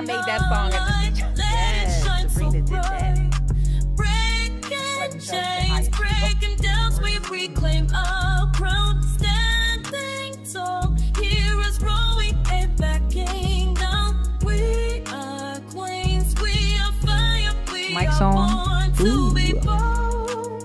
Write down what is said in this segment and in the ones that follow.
made that song at the Yes, Sabrina did that. Breaking chains, breaking down, we reclaim our crown. Standing tall, heroes rolling and backing down. We are queens, we are fire, we Mic's are on. born to Ooh. be bold.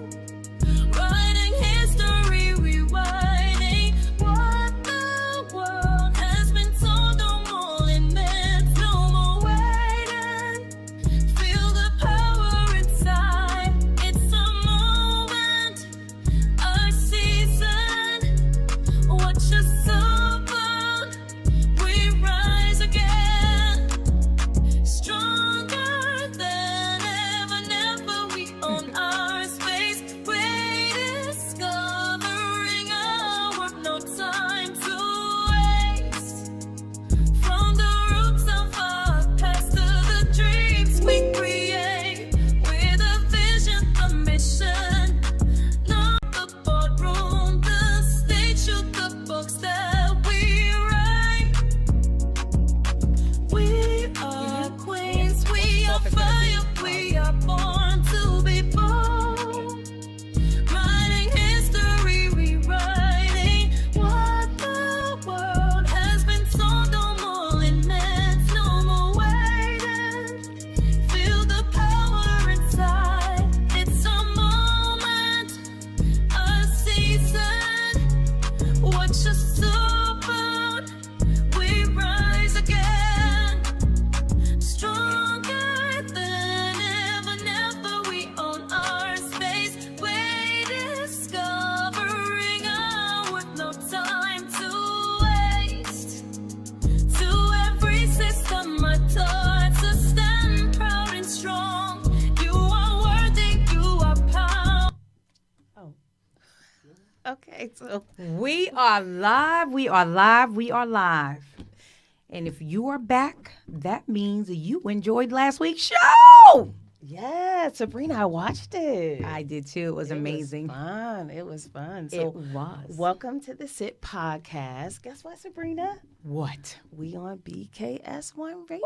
Writing history, rewriting what the world has been told. No more limits, no more waiting. Feel the power inside. It's a moment, a season. Watch us open. We rise again, stronger than ever. Never we own our space. Rediscovering our worth, no time to waste. From the roots of our past to the dreams we create, with a vision, a mission. Not the boardroom, the stage, shoot the books that we write. We are queens, we are fire, we are born to be bold. Writing history, rewriting what the world has been told. No more limits, no more waiting. Feel the power inside. It's a moment, a season. Watch us open. We rise again, stronger than ever. Never we own our space. Rediscovering our worth, no time to waste. To every system, my thoughts to stand proud and strong. You are worthy, you are powerful. Oh. Okay, so We are live. We are live. We are live. And if you are back, that means you enjoyed last week's show. yeah, Sabrina, I watched it. I did too. It was amazing. It was fun. So It was. welcome to the S.I.T podcast. Guess what, Sabrina? What? We on BKS1 Radio.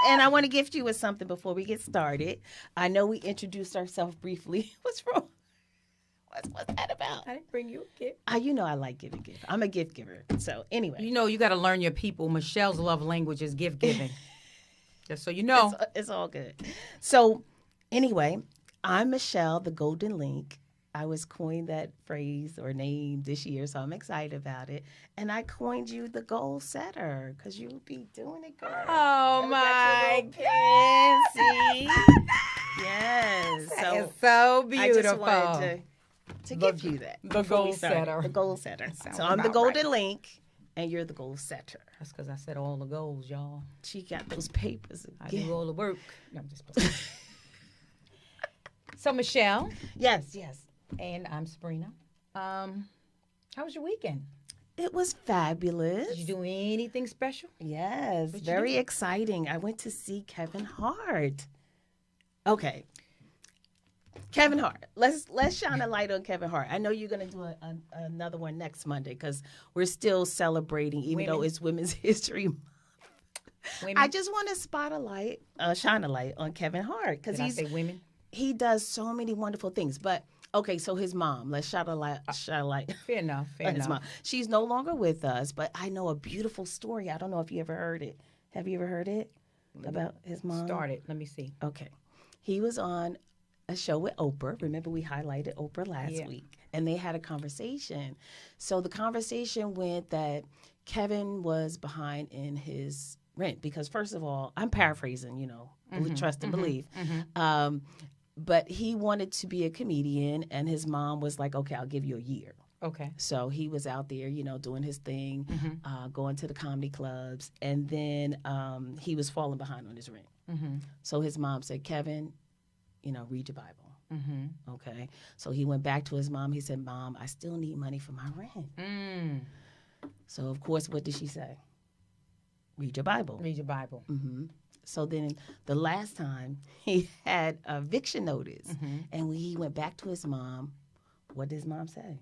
And I want to gift you with something before we get started. I know we introduced ourselves briefly. What's wrong? What's that about? I didn't bring you a gift. You know I like giving gifts. I'm a gift giver. So anyway. You know, you got to learn your people. Michelle's love language is gift giving. Just so you know. It's all good. So anyway, I'm Michelle, the Golden Link. I was coined that phrase or name this year, so I'm excited about it. And I coined you the goal setter because you be doing it, girl. Oh, And we my got your little pin, see? Yes. That is so I beautiful. just wanted to give you that. the before we goal started. setter. The goal setter. sounds So I'm the about Golden right. Link, and you're the goal setter. That's because I said all the goals, y'all. She got those papers I again. do all the work. No, I'm just playing. So, Michelle, Yes. and I'm Sabrina. How was your weekend? It was fabulous. Did you do anything special? Yes, What'd you very do? exciting. I went to see Kevin Hart. Okay. Kevin Hart. Let's shine a light on Kevin Hart. I know you're going to do another one next Monday because we're still celebrating, even though Women. it's Women's History Month. Women? I just want to shine a light on Kevin Hart because Did I say women? he does so many wonderful things. But okay, so his mom. Let's shine a light. Fair enough. Fair His enough. mom. She's no longer with us, but I know a beautiful story. I don't know if you ever heard it. Have you ever heard it about his mom? Start it. Let me see. Okay. He was on a show with Oprah. Remember we highlighted Oprah last week. And they had a conversation. So the conversation went that Kevin was behind in his rent because first of all, I'm paraphrasing, trust and believe. But he wanted to be a comedian and his mom was like, okay, I'll give you a year. Okay. So he was out there, doing his thing, going to the comedy clubs. And then he was falling behind on his rent. So his mom said, Kevin, read your Bible. Okay. So he went back to his mom. He said, Mom, I still need money for my rent. So, of course, what did she say? Read your Bible. Read your Bible. So then the last time he had a eviction notice. And when he went back to his mom, what did his mom say?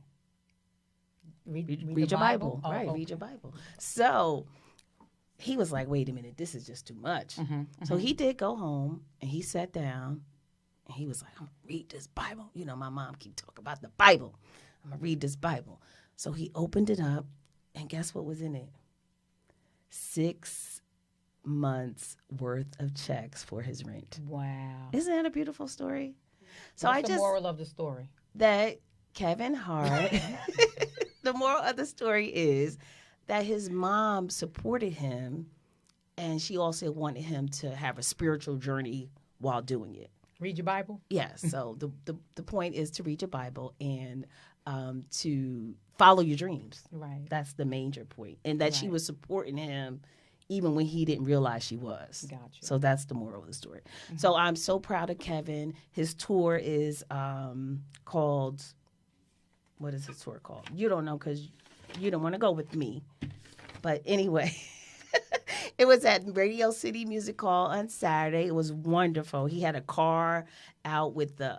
Read Read your Bible. Oh, Right, okay. read your Bible. So he was like, wait a minute, this is just too much. So he did go home and he sat down and he was like, I'm going to read this Bible. You know, my mom keep talking about the Bible. I'm going to read this Bible. So he opened it up and guess what was in it? 6 months worth of checks for his rent. Wow. Isn't that a beautiful story? So What's the moral of the story? That Kevin Hart, the moral of the story is that his mom supported him and she also wanted him to have a spiritual journey while doing it. Read your Bible? Yes. So the point is to read your Bible and to follow your dreams. Right. That's the major point. And that she was supporting him even when he didn't realize she was. Gotcha. So that's the moral of the story. So I'm so proud of Kevin. His tour is called, what is his tour called? You don't know because you don't want to go with me. But anyway, it was at Radio City Music Hall on Saturday. It was wonderful. He had a car out with the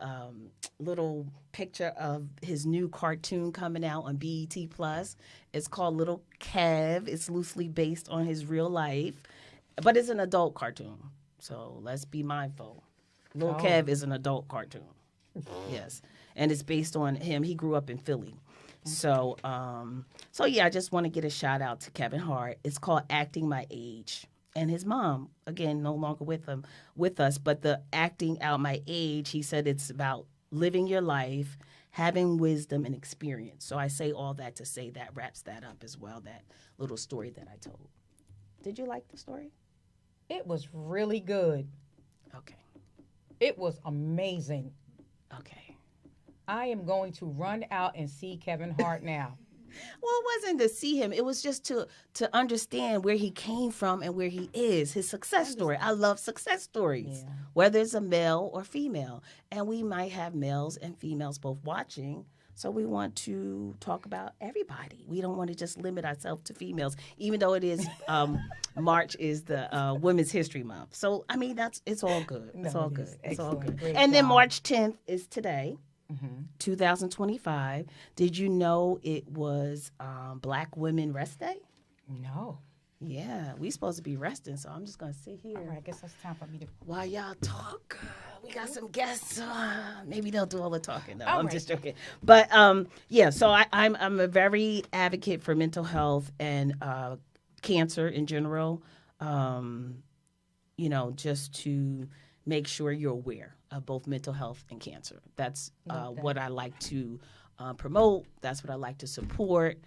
little picture of his new cartoon coming out on BET Plus. It's called Little Kev. It's loosely based on his real life, but it's an adult cartoon. So let's be mindful. Little Kev is an adult cartoon. Yes, and it's based on him. He grew up in Philly. So, yeah, I just want to get a shout out to Kevin Hart. It's called Acting My Age. And his mom, again, no longer with us, but the Acting Out My Age, he said it's about living your life, having wisdom and experience. So I say all that to say that wraps that up as well, that little story that I told. Did you like the story? It was really good. Okay. It was amazing. Okay. I am going to run out and see Kevin Hart now. Well, it wasn't to see him. It was just to understand where he came from and where he is, his success story. I love success stories, whether it's a male or female. And we might have males and females both watching. So we want to talk about everybody. We don't want to just limit ourselves to females, even though it is March is the Women's History Month. So, I mean, it's all good. It's all good. It's all good. And then March 10th is today. 2025. Did you know it was Black Women Rest Day? No. Yeah, we supposed to be resting, so I'm just going to sit here. All right, I guess it's time for me to... While y'all talk, we got some guests. Maybe they'll do all the talking, though. All I'm right. just joking. But, yeah, so I'm a very advocate for mental health and cancer in general, you know, just to make sure you're aware of both mental health and cancer. That's what I like to promote. That's what I like to support.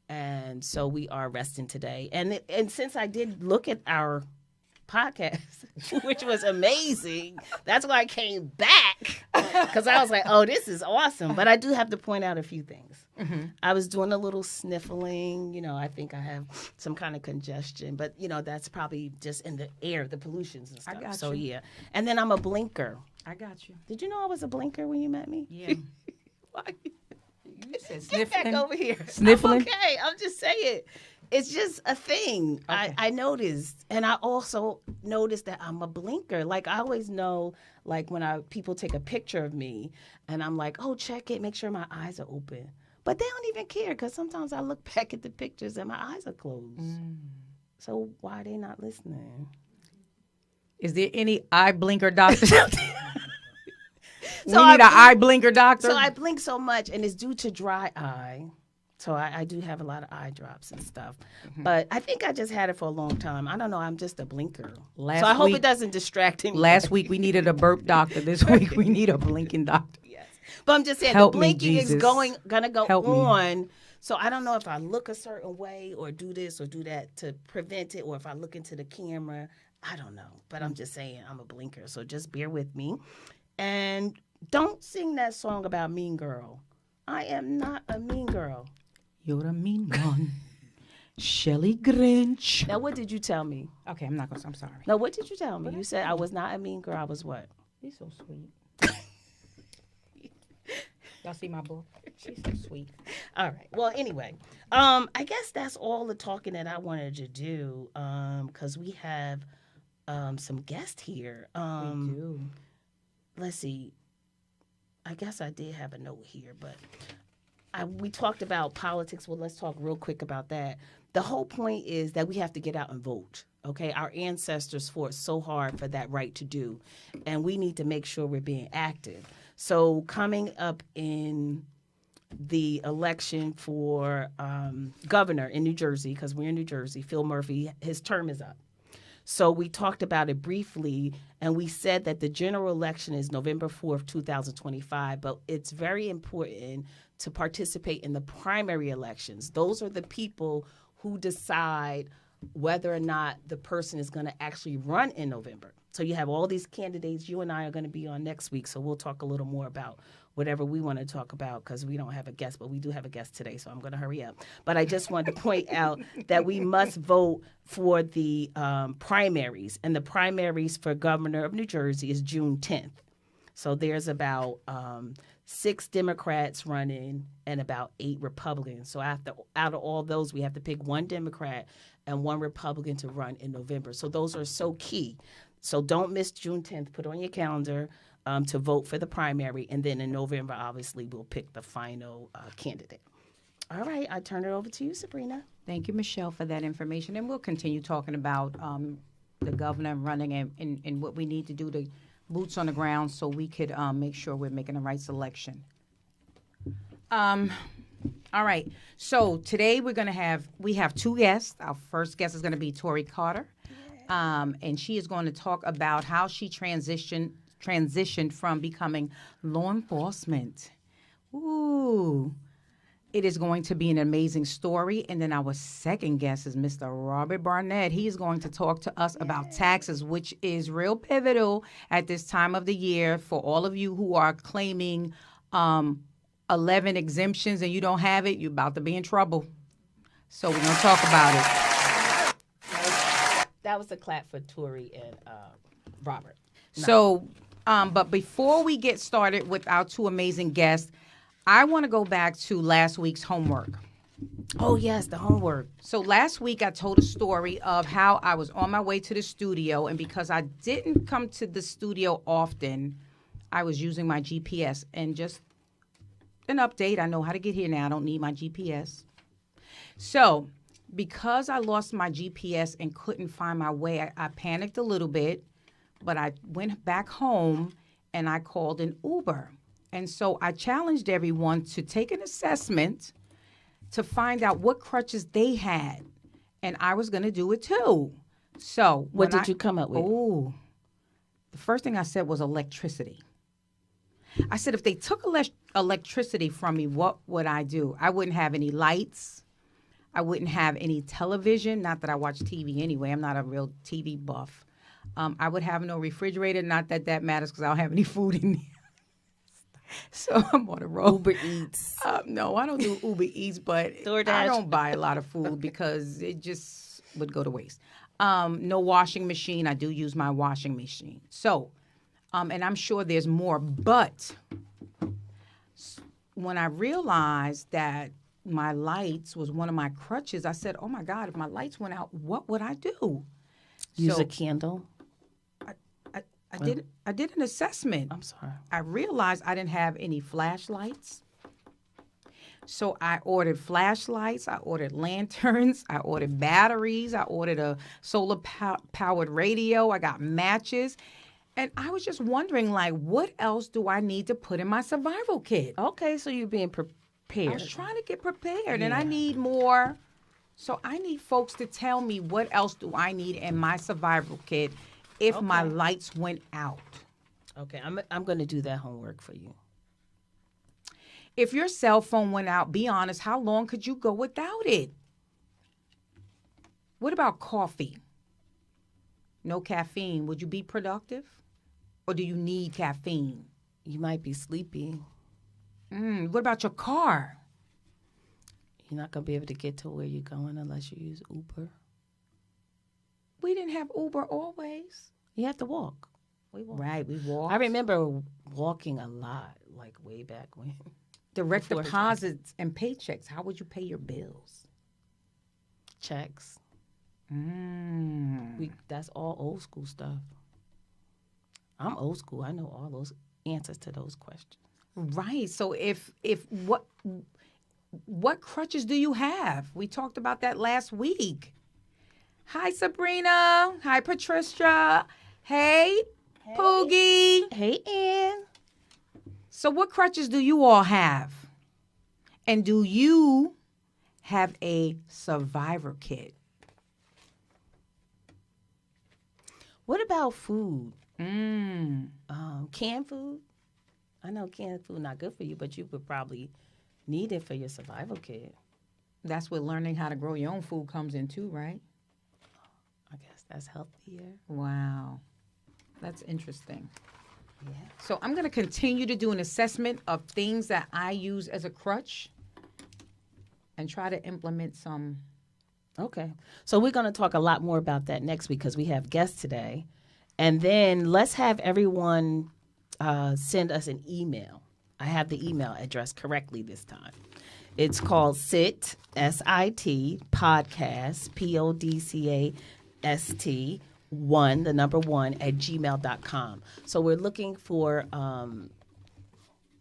And so we are resting today. And since I did look at our podcast, which was amazing, that's why I came back. Because I was like, oh, this is awesome. But I do have to point out a few things. I was doing a little sniffling. You know, I think I have some kind of congestion. But, you know, that's probably just in the air, the pollutions and stuff. I got so, you. yeah. And then I'm a blinker. I got you. Did you know I was a blinker when you met me? Yeah. Why? You said Get sniffling. back over here. Sniffling? I'm okay. I'm just saying. It's just a thing. Okay. I noticed. And I also noticed that I'm a blinker. Like, I always know, like, when people take a picture of me, and I'm like, oh, check it. Make sure my eyes are open. But they don't even care, because sometimes I look back at the pictures and my eyes are closed. So why are they not listening? Is there any eye blinker doctors out there? We So need an eye blinker doctor. So I blink so much, and it's due to dry eye. So I do have a lot of eye drops and stuff. But I think I just had it for a long time. I don't know. I'm just a blinker. So I hope it doesn't distract me. Last week we needed a burp doctor. This week we need a blinking doctor. Yes. But I'm just saying Help the me, blinking is Jesus. gonna go Help me. on. So I don't know if I look a certain way or do this or do that to prevent it, or if I look into the camera. I don't know. But I'm just saying I'm a blinker. So just bear with me. And don't sing that song about Mean Girl. I am not a mean girl. You're a mean one. Shelly Grinch. Now, what did you tell me? Okay, I'm sorry. No, what did you tell me? You said I was not a mean girl. I was what? You're so sweet. Y'all see my book? She's so sweet. All right. Well, anyway, I guess that's all the talking that I wanted to do, because we have some guests here. We do. Let's see. I guess I did have a note here, but we talked about politics. Well, let's talk real quick about that. the whole point is that we have to get out and vote. Okay, our ancestors fought so hard for that right to do, and we need to make sure we're being active. So coming up in the election for governor in New Jersey, because we're in New Jersey, Phil Murphy, his term is up. So we talked about it briefly, and we said that the general election is November 4th, 2025, but it's very important to participate in the primary elections. Those are the people who decide whether or not the person is going to actually run in November. So you have all these candidates. You and I are going to be on next week, so we'll talk a little more about whatever we want to talk about because we don't have a guest, but we do have a guest today, so I'm going to hurry up. But I just wanted to point out that we must vote for the primaries, and the primaries for governor of New Jersey is June 10th. So there's about 6 Democrats running and about 8 Republicans. So out of all those, we have to pick 1 Democrat and 1 Republican to run in November. So those are so key. So don't miss June 10th. Put on your calendar to vote for the primary. And then in November, obviously, we'll pick the final candidate. All right. I turn it over to you, Sabrina. Thank you, Michelle, for that information. And we'll continue talking about the governor running and what we need to do to boots on the ground so we could make sure we're making the right selection. All right. So today we have 2 guests. Our first guest is going to be Tori Carter. And she is going to talk about how she transitioned from becoming law enforcement. Ooh. It is going to be an amazing story. And then our second guest is Mr. Robert Barnett. He is going to talk to us about taxes, which is real pivotal at this time of the year for all of you who are claiming 11 exemptions and you don't have it. You're about to be in trouble. So we're going to talk about it. That was a clap for Tori and Robert. No. So, but before we get started with our 2 amazing guests, I want to go back to last week's homework. Oh, yes, the homework. So last week I told a story of how I was on my way to the studio, and because I didn't come to the studio often, I was using my GPS. And just an update, I know how to get here now. I don't need my GPS. So because I lost my GPS and couldn't find my way, I panicked a little bit, but I went back home and I called an Uber. And so I challenged everyone to take an assessment to find out what crutches they had. And I was going to do it too. So what did you come up with? Oh, the first thing I said was electricity. I said, if they took electricity from me, what would I do? I wouldn't have any lights. I wouldn't have any television. Not that I watch TV anyway. I'm not a real TV buff. I would have no refrigerator. Not that that matters because I don't have any food in there. So I'm on a roll. Uber Eats. No, I don't do Uber Eats, but DoorDash. I don't buy a lot of food because it just would go to waste. No washing machine. I do use my washing machine. So, and I'm sure there's more. But when I realized that my lights was one of my crutches, I said, oh, my God, if my lights went out, what would I do? Use a candle? I did an assessment. I'm sorry. I realized I didn't have any flashlights. So I ordered flashlights. I ordered lanterns. I ordered batteries. I ordered a solar-powered radio. I got matches. And I was just wondering, like, what else do I need to put in my survival kit? Okay, so you're being prepared. I was trying to get prepared, and I need more. So I need folks to tell me what else do I need in my survival kit if my lights went out. Okay, I'm going to do that homework for you. If your cell phone went out, be honest, how long could you go without it? What about coffee? No caffeine. Would you be productive? Or do you need caffeine? You might be sleepy. What about your car? You're not going to be able to get to where you're going unless you use Uber. We didn't have Uber always. You have to walk. We walk. Right, we walked. I remember walking a lot, like way back when. Direct deposits and paychecks. How would you pay your bills? Checks. That's all old school stuff. I'm old school. I know all those answers to those questions. Right. So if what crutches do you have? We talked about that last week. Hi, Sabrina. Hi, Patricia. Hey, Poogie. Hey, Ann. So what crutches do you all have? And do you have a survivor kit? What about food? Mm. Canned food? I know canned food not good for you, but you would probably need it for your survival kit. That's where learning how to grow your own food comes in too, right? I guess that's healthier. Wow. That's interesting. Yeah. So I'm going to continue to do an assessment of things that I use as a crutch and try to implement some. Okay. So we're going to talk a lot more about that next week because we have guests today. And then let's have everyone send us an email. I have the email address correctly this time. It's called SIT, S-I-T, podcast, P-O-D-C-A-S-T, 1, the number 1, at gmail.com. So we're looking for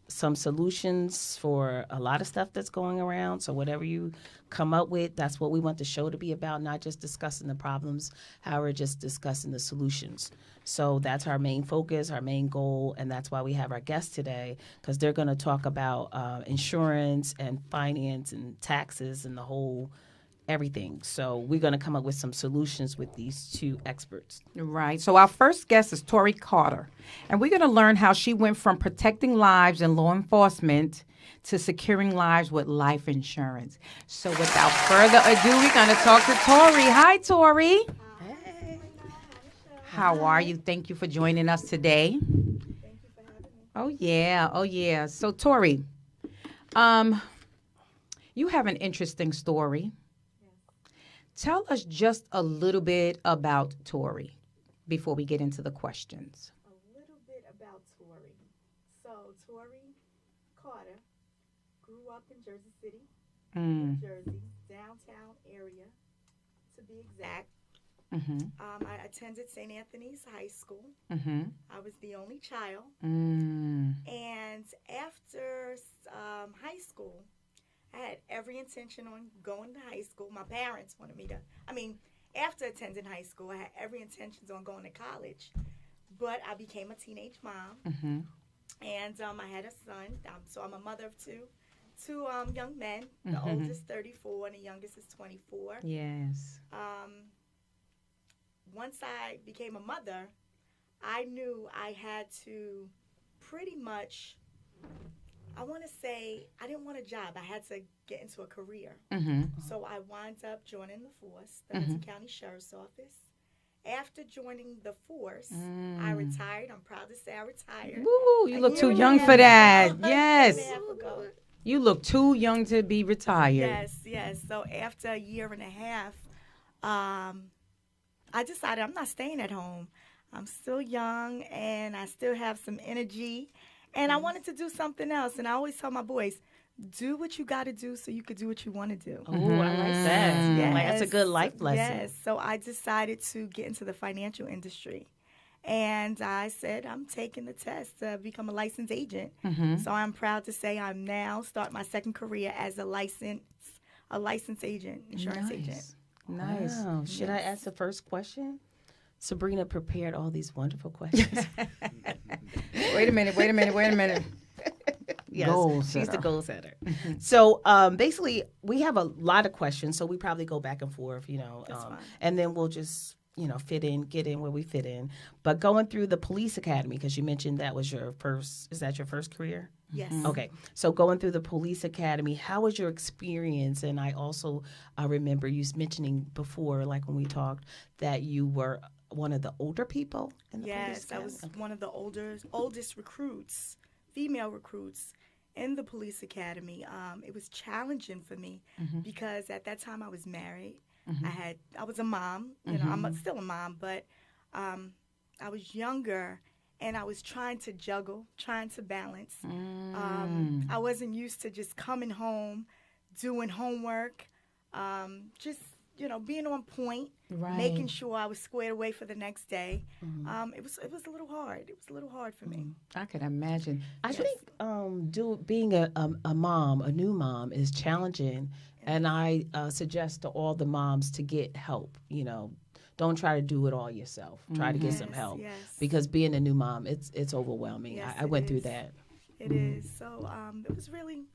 some solutions for a lot of stuff that's going around. So whatever you come up with, that's what we want the show to be about, not just discussing the problems, however, just discussing the solutions. So that's our main focus, our main goal, and that's why we have our guests today, because they're going to talk about insurance and finance and taxes and the whole everything. So we're going to come up with some solutions with these two experts. Right. So our first guest is Tori Carter, and we're going to learn how she went from protecting lives in law enforcement to securing lives with life insurance. So without further ado, we're going to talk to Tori. Hi, Tori. Hey. How are you? Thank you for joining us today. Thank you for having me. Oh, yeah. Oh, yeah. So, Tori, you have an interesting story. Tell us just a little bit about Tori before we get into the questions. A little bit about Tori. So, Tori Carter grew up in Jersey City, New Jersey, downtown area, to be exact. I attended St. Anthony's High School. I was the only child. And after high school, I had every intention on going to high school. My parents wanted me to, after attending high school, I had every intention on going to college. But I became a teenage mom. And I had a son. So I'm a mother of two young men. The oldest 34 and the youngest is 24. Yes. Once I became a mother, I knew I had to pretty much, I want to say, I didn't want a job. I had to get into a career. So I wound up joining the force, the Hudson County Sheriff's Office. After joining the force, I retired. I'm proud to say I retired. Woo, you look too year young and a for half that. ago. Yes. A year and a half ago. You look too young to be retired. Yes. So after a year and a half, I decided I'm not staying at home. I'm still young and I still have some energy. And I wanted to do something else. And I always tell my boys, do what you got to do so you could do what you want to do. Oh, I like that. Yes. Like, that's a good life lesson. Yes. So I decided to get into the financial industry. And I said, I'm taking the test to become a licensed agent. So I'm proud to say I'm now starting my second career as a licensed agent, insurance agent. Nice. Wow. Should I ask the first question? Sabrina prepared all these wonderful questions. Wait a minute. Yes, Goal she's the setter. goal setter. So basically, we have a lot of questions, so we probably go back and forth, That's fine. and then we'll just, get in where we fit in. But going through the police academy, because you mentioned that was is that your first career? Yes. Okay, so going through the police academy, how was your experience? And I also remember you mentioning before, like when we talked, that you were one of the older people in the police Yes, I academy? was one of the oldest recruits, female recruits in the police academy. It was challenging for me because at that time I was married. I was a mom. I'm still a mom, but I was younger. And I was trying to juggle, trying to balance. I wasn't used to just coming home, doing homework, just being on point, Right. making sure I was squared away for the next day. It was a little hard. It was a little hard for me. I could imagine. I think being a mom, a new mom, is challenging, and I suggest to all the moms to get help. Don't try to do it all yourself. Try to get some help Yes. because being a new mom, it's overwhelming. Yes, I it went through is. that. It is. So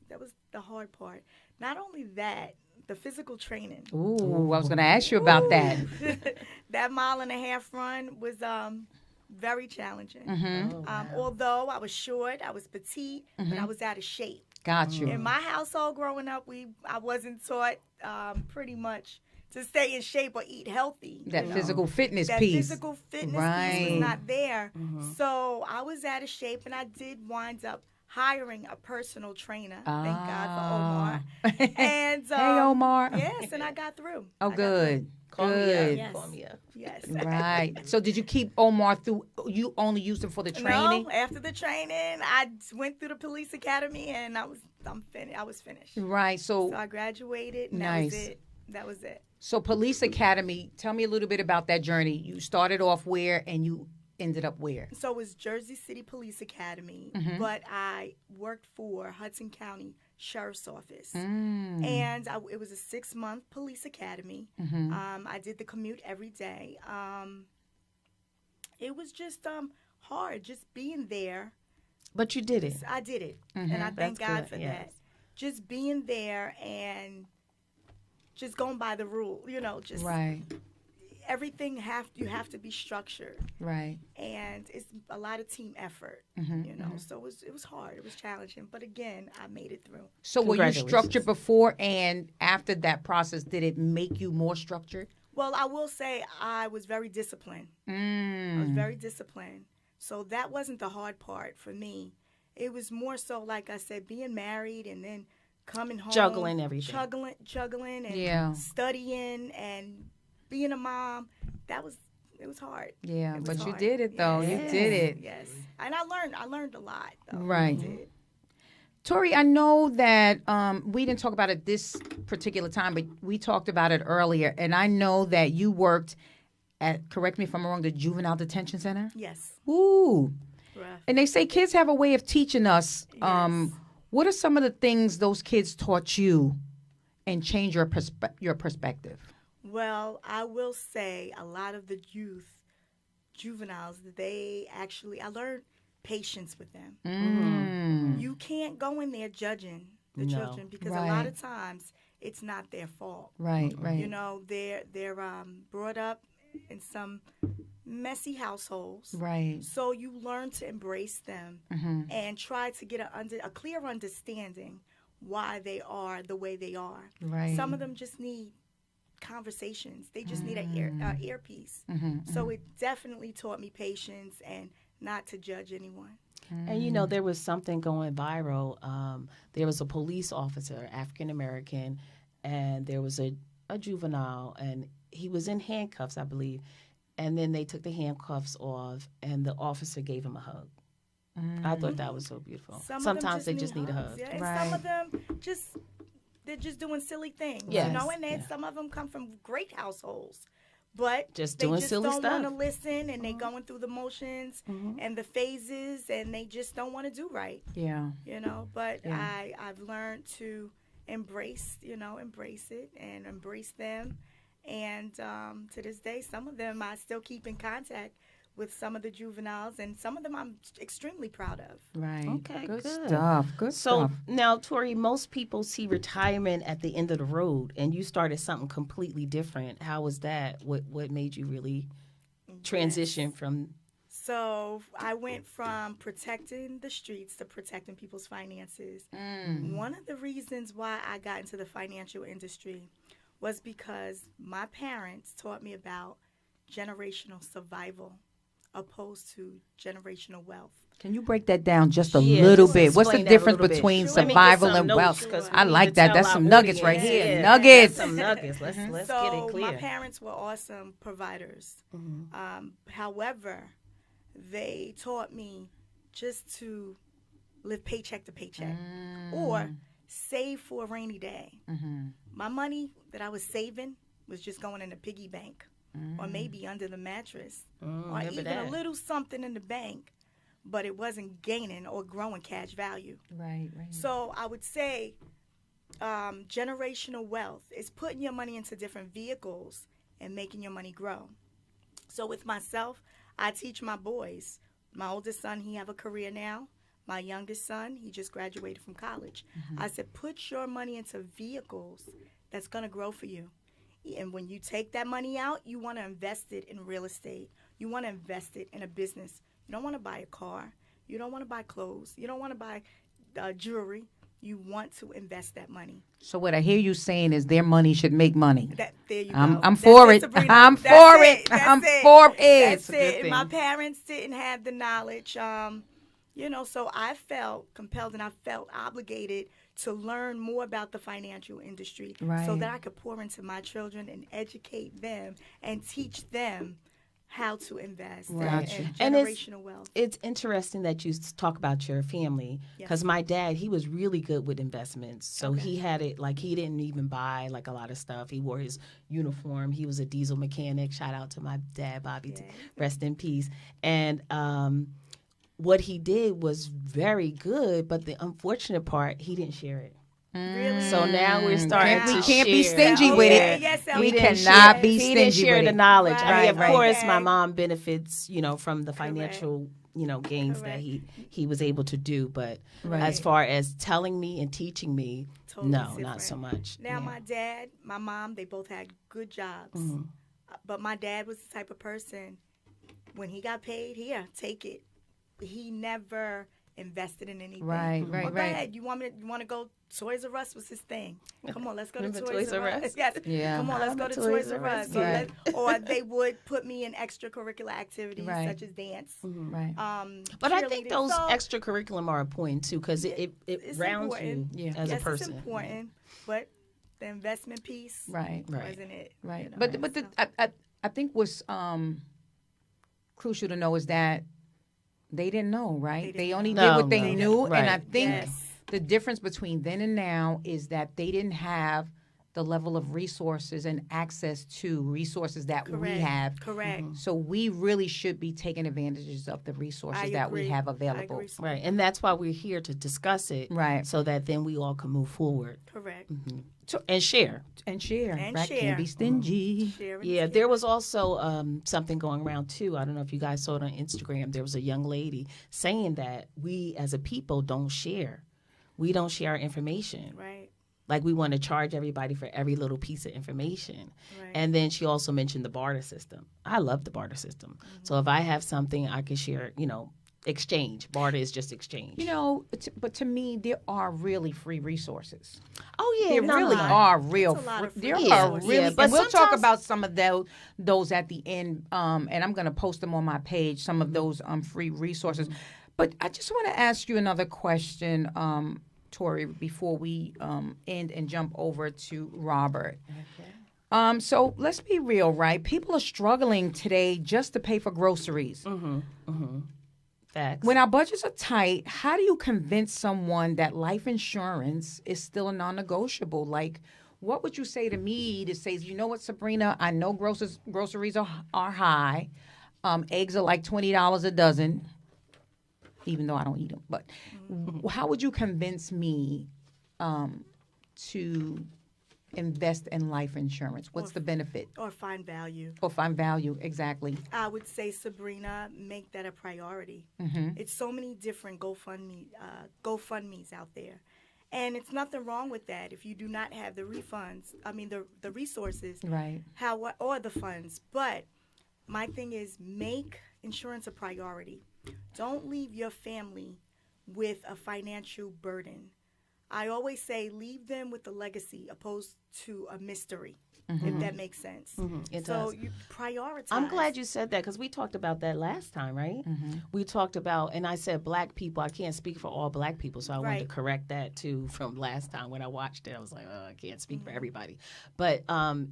that was the hard part. Not only that, the physical training. Ooh, I was going to ask you about that. That 1.5 mile run was very challenging. Mm-hmm. Although I was short, I was petite, but I was out of shape. Got you. In my household growing up, I wasn't taught pretty much to stay in shape or eat healthy. That physical fitness That piece. physical fitness piece Right. was not there. So I was out of shape, and I did wind up hiring a personal trainer. Thank God for Omar. And Hey, Omar. Yes, and I got through. Oh, I got good. Call me Good. up. Yes. Call me up. through. Yes. Right. So did you keep Omar through? You only used him for the training? No, after the training, I went through the police academy, and I was finished. Right. So I graduated, and Nice. that was it. That was it. So Police Academy, tell me a little bit about that journey. You started off where and you ended up where? So it was Jersey City Police Academy, Mm-hmm. but I worked for Hudson County Sheriff's Office. Mm. And it was a 6-month police academy. Mm-hmm. I did the commute every day. It was just hard, just being there. But you did it. I did it, Mm-hmm. and I thank That's God good, for yes. that. Just being there and just going by the rule, just Right. everything you have to be structured, Right. and it's a lot of team effort, Mm-hmm. So it was hard, it was challenging, but again, I made it through. So were you Congratulations. structured before and after that process, did it make you more structured? Well, I will say I was very disciplined. I Mm. was very disciplined. So that wasn't the hard part for me. It was more so, like I said, being married and then coming home. Juggling everything. Juggling and Yeah. studying and being a mom. It was hard. Yeah, It was but you hard. did it though. Yes. You did it. Yes. And I learned a lot though. Right. I did. Tori, I know that we didn't talk about it this particular time, but we talked about it earlier. And I know that you worked at, correct me if I'm wrong, the Juvenile Detention Center? Yes. Ooh. Rough. And they say kids have a way of teaching us. Yes. What are some of the things those kids taught you and change your perspective? Well, I will say a lot of the juveniles, I learned patience with them. Mm. You can't go in there judging the No. children because a Right. lot of times it's not their fault. Right, right. They're brought up in some messy households. Right. So you learn to embrace them and try to get a clear understanding why they are the way they are. Right. Some of them just need conversations. They just need an earpiece. Mm-hmm. So it definitely taught me patience and not to judge anyone. And there was something going viral. There was a police officer, African American, and there was a juvenile, and he was in handcuffs, I believe. And then they took the handcuffs off, and the officer gave him a hug. I thought that was so beautiful. Sometimes they just need a hugs, hug. yeah. And Right. some of them they're just doing silly things. Yes. And then some of them come from great households. But Just they doing just silly don't want to stuff. listen, and they going through the motions and the phases, and they just don't want to do right. Yeah. But Yeah. I've learned to embrace it and embrace them. And to this day, some of them I still keep in contact with some of the juveniles, and some of them I'm extremely proud of. Right. Okay, Good good. stuff. Good So stuff. now, Tori, most people see retirement at the end of the road, and you started something completely different. How was that? What made you really transition from? So I went from protecting the streets to protecting people's finances. One of the reasons why I got into the financial industry was because my parents taught me about generational survival opposed to generational wealth. Can you break that down just a Yeah, little just bit? What's the explain that a difference little bit. between Sure. Let me get survival some and notes, wealth? 'cause we I need like to that. tell That's our some nuggets right audience. here. Yeah, Nuggets. that's some nuggets. Let's So get it clear. my parents were awesome providers. However, they taught me just to live paycheck to paycheck or save for a rainy day. My money that I was saving was just going in the piggy bank or maybe under the mattress or remember even that. a little something in the bank, but it wasn't gaining or growing cash value. Right. So I would say generational wealth is putting your money into different vehicles and making your money grow. So with myself, I teach my boys. My oldest son, he have a career now. My youngest son, he just graduated from college. I said, put your money into vehicles that's going to grow for you. And when you take that money out, you want to invest it in real estate. You want to invest it in a business. You don't want to buy a car. You don't want to buy clothes. You don't want to buy jewelry. You want to invest that money. So what I hear you saying is their money should make money. There you go. I'm for it. Sabrina. I'm That's for it. it. That's I'm it. for it. That's a good it. thing. My parents didn't have the knowledge, so I felt compelled and I felt obligated to learn more about the financial industry so Right. that I could pour into my children and educate them and teach them how to invest Gotcha. and And generational wealth. It's interesting that you talk about your family because my dad, he was really good with investments. So he had it like he didn't even buy like a lot of stuff. He wore his uniform. He was a diesel mechanic. Shout out to my dad, Bobby. Rest in peace. And what he did was very good, but the unfortunate part, he didn't share it. Really? So now we're starting We to can't be share. stingy with Okay, it. yes, We okay. cannot be He didn't stingy share with the it. knowledge. I mean, of Right, course, right. my mom benefits, from the financial, gains that Correct. he was able to do. But Right. as far as telling me and teaching me, Totally no, different. not so much. Now, my dad, my mom, they both had good jobs. But my dad was the type of person, when he got paid, here, take it. He never invested in anything. Right. Go ahead. You want to go? Toys R Us was his thing. Come on, let's go to Remember Toys R Us. Yes. Yeah. Come on, let's go to Toys R Us. So Right. or they would put me in extracurricular activities Right. such as dance. Right. But I think cheerleading. those So, extracurriculum are important too because it it's rounds important. you Yeah. as yes, a person. it's important, but the investment piece Right. wasn't it. Right. you know, But so. I think what's crucial to know is that they didn't know, right? They They didn't only know. did No, what they no. knew, Right. and I think Yes. the difference between then and now is that they didn't have the level of resources and access to resources that we Correct. have. Correct. So we really should be taking advantages of the resources I that we agree. have I available. agree. Right, and that's why we're here to discuss it, Right. so that then we all can move forward Correct. and share. And share. And right? share. Can't be stingy. Share and Yeah, share. there was also something going around too. I don't know if you guys saw it on Instagram. There was a young lady saying that we as a people don't share. We don't share our information. Right. Like we want to charge everybody for every little piece of information. Right. And then she also mentioned the barter system. I love the barter system. So if I have something, I can share, exchange. Barter is just exchange. But to me, there are really free resources. Oh, yeah. There no, really no. are real. It's a lot of free There Yeah, are resources. really, yeah, but and we'll talk sometimes- about some of those at the end. And I'm going to post them on my page. Some of those free resources. But I just want to ask you another question, Tori, before we end and jump over to Robert. So let's be real, right? People are struggling today just to pay for groceries. Facts. When our budgets are tight, how do you convince someone that life insurance is still a non-negotiable? Like, what would you say to me to say, you know what, Sabrina, I know groceries are high. Eggs are like $20 a dozen, even though I don't eat them. But how would you convince me to invest in life insurance? What's the benefit? Or find value. Or find value, exactly. I would say, Sabrina, make that a priority. It's so many different GoFundMes out there. And it's nothing wrong with that if you do not have the the resources, Right. or the funds. But my thing is, make insurance a priority. Don't leave your family with a financial burden. I always say leave them with a legacy opposed to a mystery, if that makes sense. It So does. you prioritize. I'm glad you said that because we talked about that last time, right? We talked about, and I said black people. I can't speak for all black people, so I wanted to Right. correct that too from last time when I watched it. I was like, oh, I can't speak for everybody. But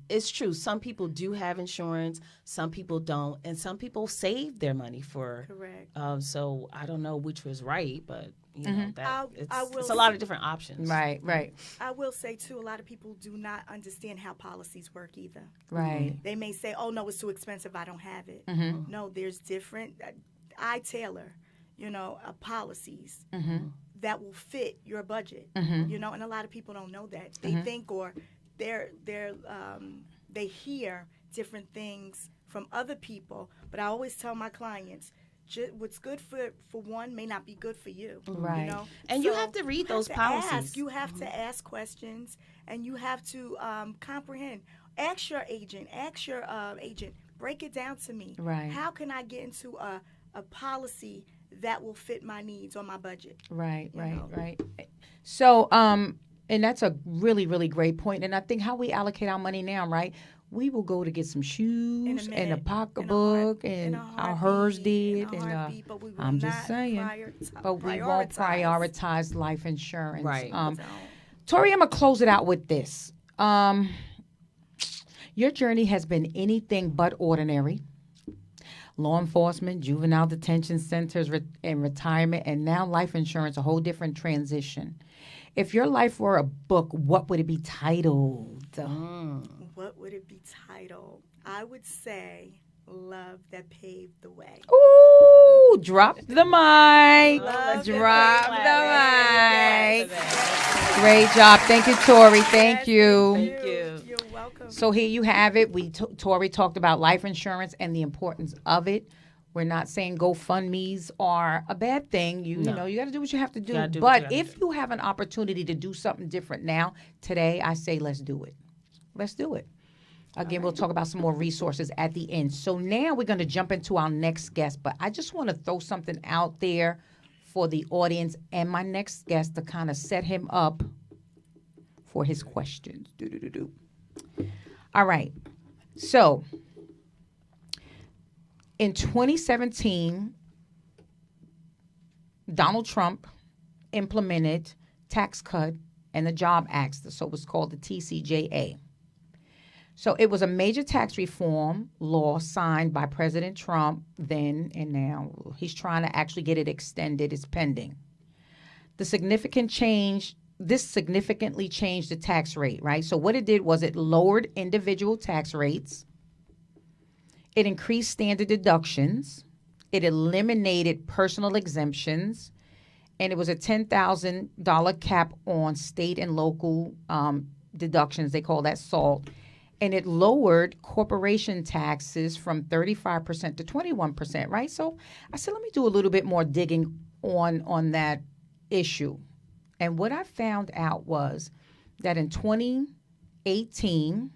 it's true. Some people do have insurance, some people don't, and some people save their money for. Correct. So I don't know which was right, but You know, that I will it's a lot of different options. Right, right, I will say too, a lot of people do not understand how policies work either. right. They may say, "Oh no, it's too expensive. I don't have it." No, there's different. I tailor, policies that will fit your budget. And a lot of people don't know that. They think or they hear different things from other people. But I always tell my clients, what's good for one may not be good for you. Right. And you have to read those policies. You have to ask questions, and you have to comprehend. Ask your agent. Break it down to me. Right. How can I get into a policy that will fit my needs or my budget? Right, You right, know. right. So, and that's a really, really great point. And I think how we allocate our money now, right? We will go to get some shoes and a pocketbook, and our hers did. But we will I'm not just saying, but we won't prioritize life insurance. Right. Tori, I'm gonna close it out with this. Your journey has been anything but ordinary. Law enforcement, juvenile detention centers, and retirement, and now life insurance, a whole different transition. If your life were a book, what would it be titled? What would it be titled? I would say Love That Paved the Way. Ooh, drop the mic. Love Drop that the mic. Great job. Thank you, Tori. Thank you. Thank you. You're welcome. So here you have it. Tori talked about life insurance and the importance of it. We're not saying GoFundMe's are a bad thing. You know, you got to do what you have to do. But if you have an opportunity to do something different now, today, I say let's do it. Let's do it. Again, we'll talk about some more resources at the end. So now we're going to jump into our next guest. But I just want to throw something out there for the audience and my next guest to kind of set him up for his questions. All right. So in 2017, Donald Trump implemented tax cut and the Job Act, so it was called the TCJA. So it was a major tax reform law signed by President Trump then and now. He's trying to actually get it extended. It's pending. This significantly changed the tax rate, right? So what it did was it lowered individual tax rates. It increased standard deductions. It eliminated personal exemptions. And it was a $10,000 cap on state and local deductions. They call that SALT. And it lowered corporation taxes from 35% to 21%, right? So I said, let me do a little bit more digging on that issue. And what I found out was that in 2018,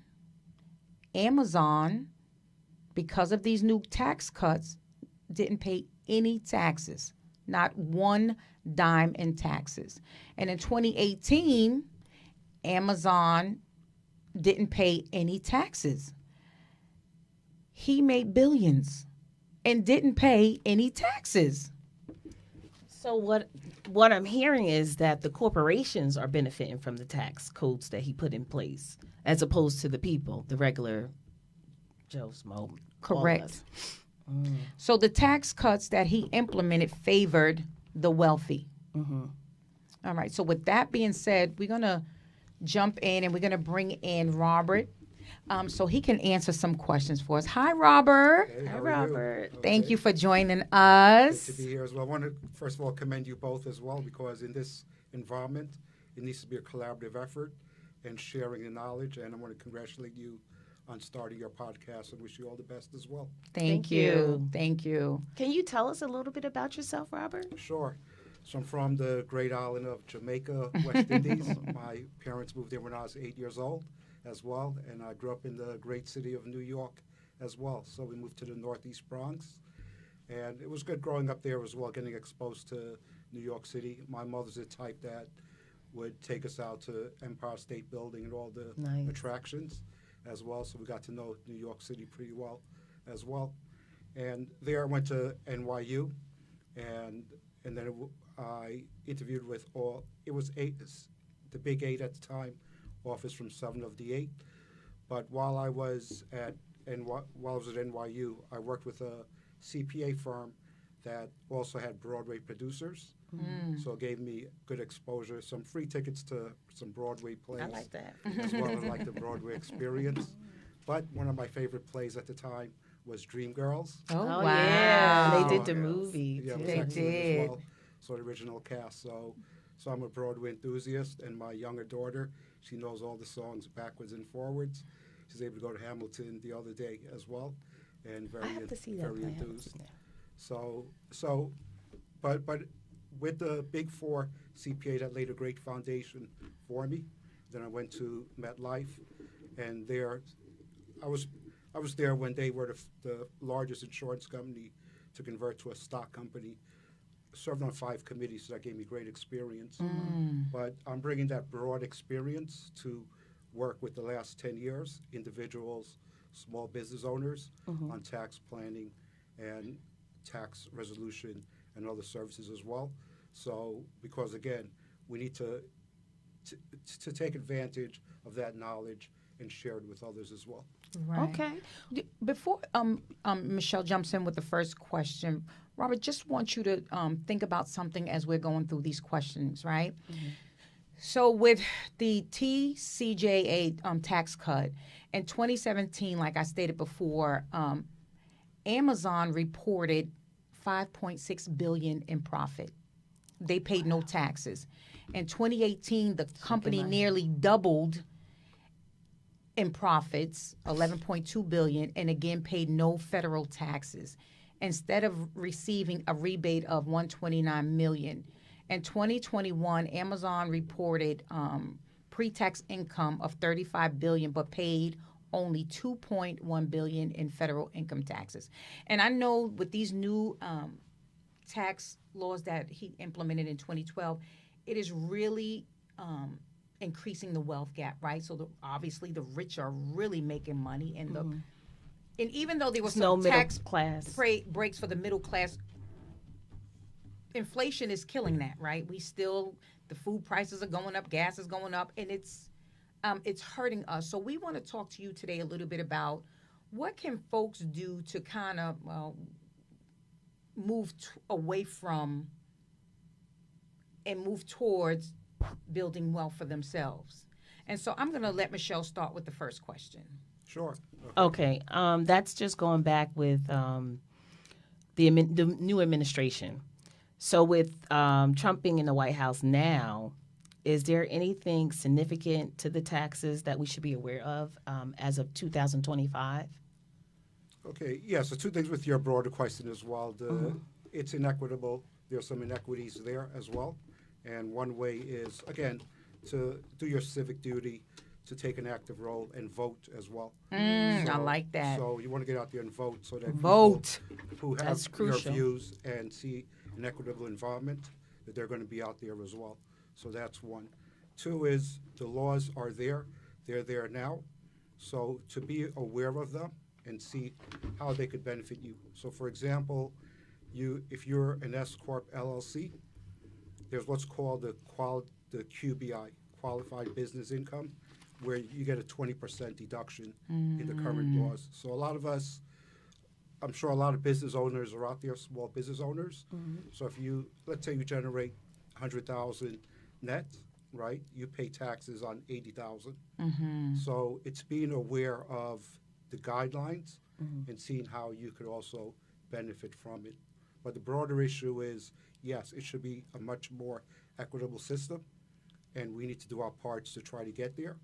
Amazon, because of these new tax cuts, didn't pay any taxes, not one dime in taxes. And in 2018, Amazon didn't pay any taxes. He made billions and didn't pay any taxes. So what I'm hearing is that the corporations are benefiting from the tax codes that he put in place, as opposed to the people, the regular Joe Smo. Correct. So the tax cuts that he implemented favored the wealthy. All right. So with that being said, we're going to jump in and we're going to bring in Robert so he can answer some questions for us. Hi, Robert. Hey, Hi, how are Robert. you? Thank Okay. you for joining us. Good to be here as well. I want to, first of all, commend you both as well, because in this environment, it needs to be a collaborative effort and sharing the knowledge. And I want to congratulate you on starting your podcast and wish you all the best as well. Thank you. Thank you. Can you tell us a little bit about yourself, Robert? Sure. So I'm from the great island of Jamaica, West Indies. My parents moved there when I was 8 years old as well, and I grew up in the great city of New York as well. So we moved to the Northeast Bronx, and it was good growing up there as well, getting exposed to New York City. My mother's the type that would take us out to Empire State Building and all the Nice. attractions as well, so we got to know New York City pretty well as well. And there I went to NYU, and then I interviewed with it was the Big Eight at the time, office from 7 of the 8. But while I was at NYU, I worked with a CPA firm that also had Broadway producers. So it gave me good exposure, some free tickets to some Broadway plays. I like that. As well as like the Broadway experience. But one of my favorite plays at the time was Dreamgirls. Oh, Oh, wow. yeah. They did the Yeah. movie, Yeah, it was too. They excellent did. as well. So the original cast. So I'm a Broadway enthusiast, and my younger daughter, she knows all the songs backwards and forwards. She's able to go to Hamilton the other day as well, and I have to see that very play. enthused. But with the Big Four CPA, that laid a great foundation for me. Then I went to MetLife, and there, I was there when they were the largest insurance company to convert to a stock company. Served on 5 committees, so that gave me great experience. But I'm bringing that broad experience to work with the last 10 years, individuals, small business owners on tax planning and tax resolution and other services as well. So, because again, we need to take advantage of that knowledge and share it with others as well. Right. Okay. Before Michelle jumps in with the first question, Robert, just want you to think about something as we're going through these questions, right? So with the TCJA tax cut in 2017, like I stated before, Amazon reported $5.6 billion in profit. They paid no taxes. In 2018, the company nearly doubled in profits, $11.2 billion, and again paid no federal taxes. Instead of receiving a rebate of $129 million. In 2021, Amazon reported pre-tax income of $35 billion, but paid only $2.1 billion in federal income taxes. And I know with these new tax laws that he implemented in 2012, it is really increasing the wealth gap, right? So obviously the rich are really making money, and and even though there was No some middle tax class. breaks for the middle class, inflation is killing that, right? The food prices are going up, gas is going up, and it's hurting us. So we want to talk to you today a little bit about what can folks do to kind of move away from and move towards building wealth for themselves. And so I'm going to let Michelle start with the first question. Sure. Okay. That's just going back with the new administration. So with Trump being in the White House now, is there anything significant to the taxes that we should be aware of as of 2025? Okay, yeah, so 2 things with your broader question as well. It's inequitable. There are some inequities there as well. And one way is, again, to do your civic duty, to take an active role and vote as well. I like that. So you want to get out there and vote so that Vote. people who have That's your crucial. views and see an equitable environment, that they're going to be out there as well. So that's one. 2 is the laws are there. They're there now. So to be aware of them and see how they could benefit you. So for example, if you're an S Corp LLC, there's what's called the QBI, Qualified Business Income, where you get a 20% deduction in the current laws. So a lot of us, I'm sure a lot of business owners are out there, small business owners. So if let's say you generate 100,000 net, right? You pay taxes on 80,000. So it's being aware of the guidelines and seeing how you could also benefit from it. But the broader issue is, yes, it should be a much more equitable system, and we need to do our parts to try to get there,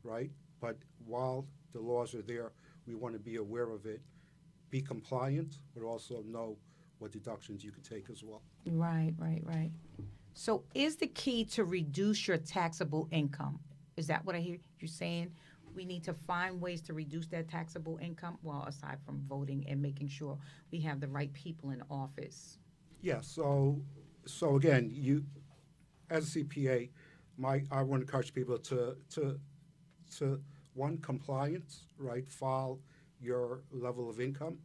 right? But while the laws are there, we want to be aware of it, be compliant, but also know what deductions you can take as well. Right. So is the key to reduce your taxable income? Is that what I hear you saying? We need to find ways to reduce that taxable income, well, aside from voting and making sure we have the right people in office. Yeah, so again, you, as a CPA, I want to encourage people to one, compliance, right? File your level of income,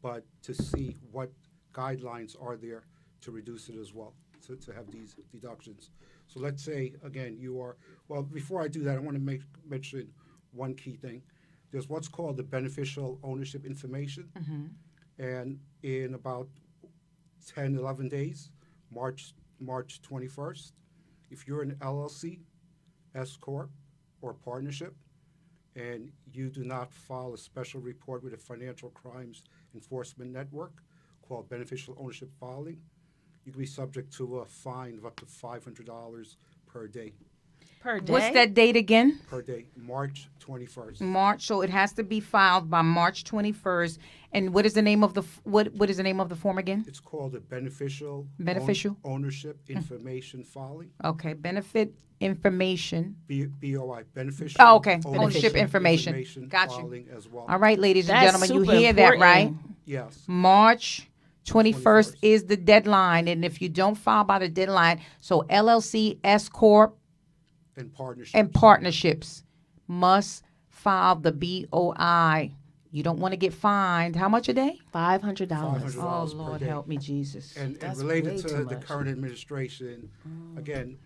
but to see what guidelines are there to reduce it as well, to have these deductions. So let's say, again, before I do that, I want to mention one key thing. There's what's called the beneficial ownership information. And in about 10, 11 days, March 21st. If you're an LLC, S Corp, or partnership, and you do not file a special report with a Financial Crimes Enforcement Network called beneficial ownership filing, you can be subject to a fine of up to $500 per day. Per day. What's that date again? Per day, March 21st. March. So it has to be filed by March 21st. And what is the name of the what is the name of the form again? It's called a beneficial ownership information filing. Okay, benefit information. BOI, beneficial. Oh, okay. Ownership information. Got you. Filing as well. All right, ladies and That's gentlemen, you super hear that, right? important. Yes. March 21st 21st. is the deadline. And if you don't file by the deadline, so LLC, S Corp, And partnership. and partnerships must file the BOI. You don't want to get fined. How much a day? $500. $500. Oh, per Lord, day. help me, Jesus. And That's related way to too the much. current administration, again,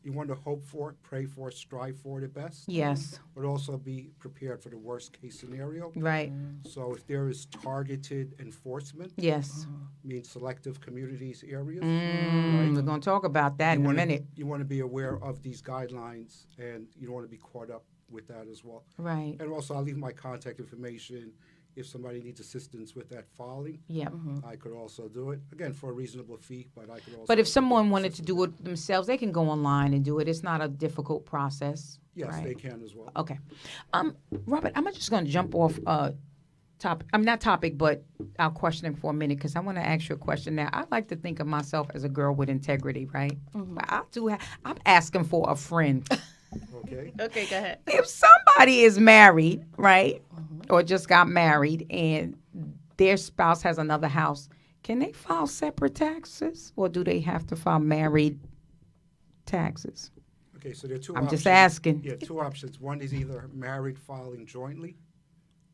you want to hope for it, pray for it, strive for it at best, Yes, but also be prepared for the worst case scenario. right. So if there is targeted enforcement, Yes. means selective communities areas, We're going to talk about that in a minute. You want to be aware of these guidelines, and you don't want to be caught up with that as well. Right. And also, I'll leave my contact information. If somebody needs assistance with that filing, Yeah. I could also do it. Again, for a reasonable fee, but I could also. But if someone wanted to do it themselves, they can go online and do it. It's not a difficult process. Yes, right? they can as well. Okay. Robert, I'm just going to jump off topic. I'm not topic, but our questioning for a minute because I want to ask you a question now. I like to think of myself as a girl with integrity, right? But I'm asking for a friend. Okay. Okay, go ahead. If somebody is married, right, or just got married and their spouse has another house, can they file separate taxes or do they have to file married taxes? Okay, so there are two I'm options. just asking. Yeah, two options. One is either married filing jointly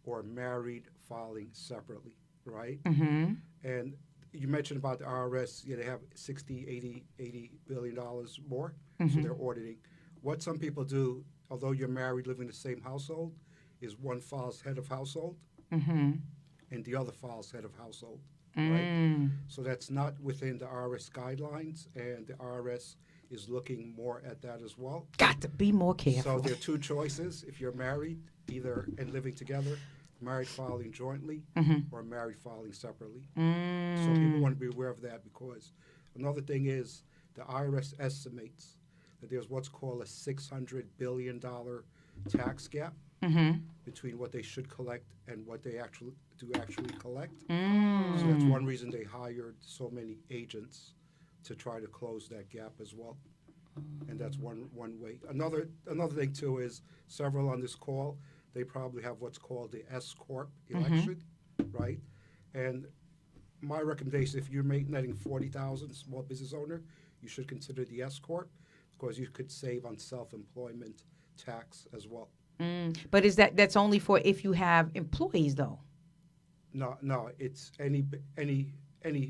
or married filing separately, right? Mm-hmm. And you mentioned about the IRS, they have 60, 80 billion dollars more, so they're auditing. What some people do, although you're married, living in the same household, is one files head of household and the other files head of household, right? So that's not within the IRS guidelines, and the IRS is looking more at that as well. Got to be more careful. So there are two choices. If you're married, either and living together, married filing jointly or married filing separately. So people want to be aware of that, because another thing is the IRS estimates that there's what's called a $600 billion tax gap between what they should collect and what they actually collect. So that's one reason they hired so many agents to try to close that gap as well. And that's one way. Another thing too is several on this call, they probably have what's called the S Corp election, right? And my recommendation, if you're netting 40,000, small business owner, you should consider the S Corp, because you could save on self-employment tax as well. But that's only for if you have employees, though? No, it's any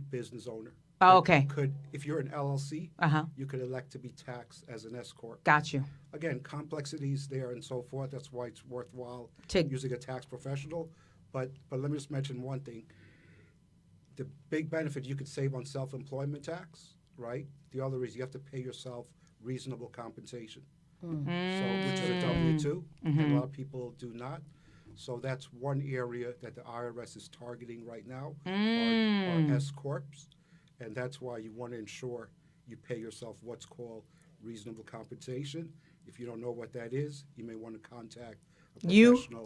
business owner. Oh, okay. If you're an LLC, Uh-huh. you could elect to be taxed as an S Corp. Got you. Again, complexities there and so forth. That's why it's worthwhile To- using a tax professional. But let me just mention one thing. The big benefit, you could save on self-employment tax, right? The other is you have to pay yourself reasonable compensation. So, which is a W-2, and a lot of people do not. So that's one area that the IRS is targeting right now, are S Corps. And that's why you want to ensure you pay yourself what's called reasonable compensation. If you don't know what that is, you may want to contact a You? professional.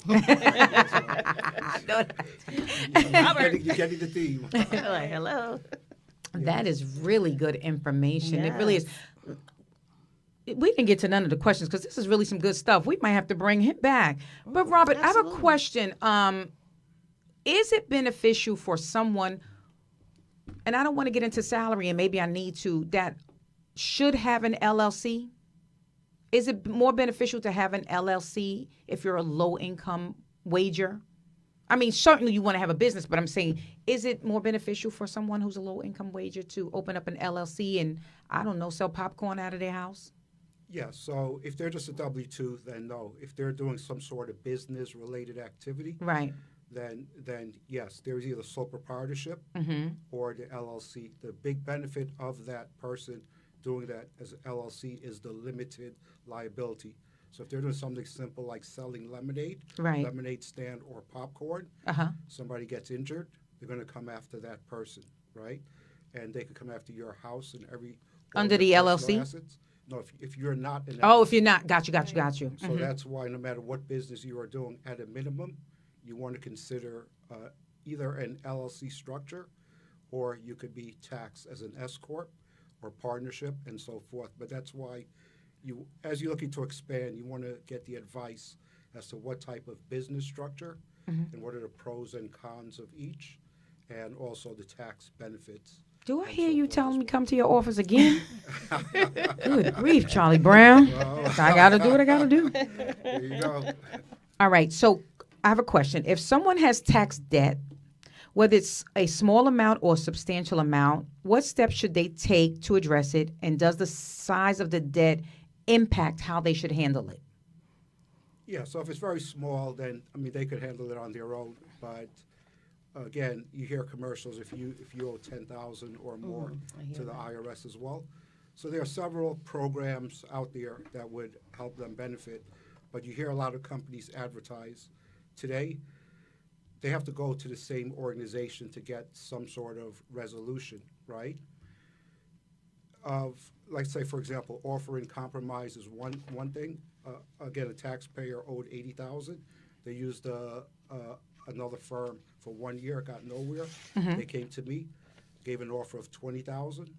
You're getting the theme. Like, hello. That is really good information. It really is. We didn't get to none of the questions because this is really some good stuff. We might have to bring him back. But Robert, I have a question. Is it beneficial for someone, and I don't want to get into salary, and maybe I need to, that should have an LLC? Is it more beneficial to have an LLC if you're a low-income wager? I mean, certainly you want to have a business, but I'm saying, is it more beneficial for someone who's a low-income wager to open up an LLC and, I don't know, sell popcorn out of their house? Yeah, so if they're just a W-2, then no. If they're doing some sort of business-related activity, Right. then yes, there's either sole proprietorship or the LLC. The big benefit of that person doing that as an LLC is the limited liability. So if they're doing something simple like selling lemonade, Right. lemonade stand, or popcorn, Uh-huh. somebody gets injured, they're going to come after that person, right? And they could come after your house and all Under your the personal LLC? assets. No, if you're not an Oh, LLC. if you're not, got you. So that's why no matter what business you are doing, at a minimum, you want to consider either an LLC structure, or you could be taxed as an S corp or partnership and so forth. But that's why as you're looking to expand, you want to get the advice as to what type of business structure and what are the pros and cons of each, and also the tax benefits. Do I and hear so you forth telling as me well. come to your office again? Good grief, Charlie Brown. I got to do what I got to do. There you go. All right. So I have a question. If someone has tax debt, whether it's a small amount or substantial amount, what steps should they take to address it? And does the size of the debt impact how they should handle it? Yeah, so if it's very small, then they could handle it on their own. But again, you hear commercials if you owe 10,000 or more to the IRS as well. So there are several programs out there that would help them benefit. But you hear a lot of companies advertise today. They have to go to the same organization to get some sort of resolution, right? Like say, for example, offering compromise is one thing. Again, a taxpayer owed 80,000. They used another firm for 1 year, got nowhere. They came to me, gave an offer of 20,000.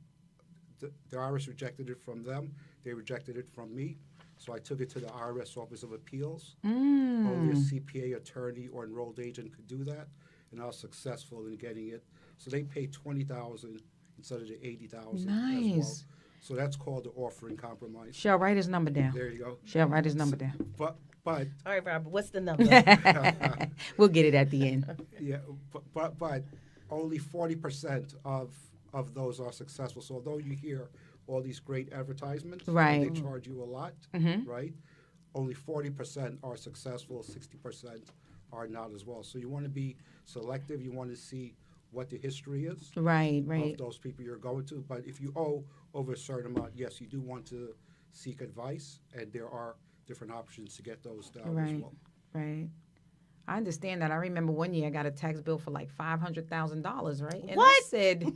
The IRS rejected it from them. They rejected it from me. So I took it to the IRS Office of Appeals. Only a CPA attorney or enrolled agent could do that, and I was successful in getting it. So they paid 20,000 instead of the 80,000 as well. Nice. So that's called the offering compromise. Shall write his number down. There you go. Shall write his number down. But All right, Robert, what's the number? We'll get it at the end. yeah, but only 40% of those are successful. So although you hear all these great advertisements, and Right. they charge you a lot, right? Only 40% are successful, 60% are not as well. So you want to be selective. You want to see what the history is Right, of right. those people you're going to. But if you owe over a certain amount, yes, you do want to seek advice, and there are different options to get those down as Right, well. right. I understand that. I remember one year I got a tax bill for like $500,000, right? And I What? said,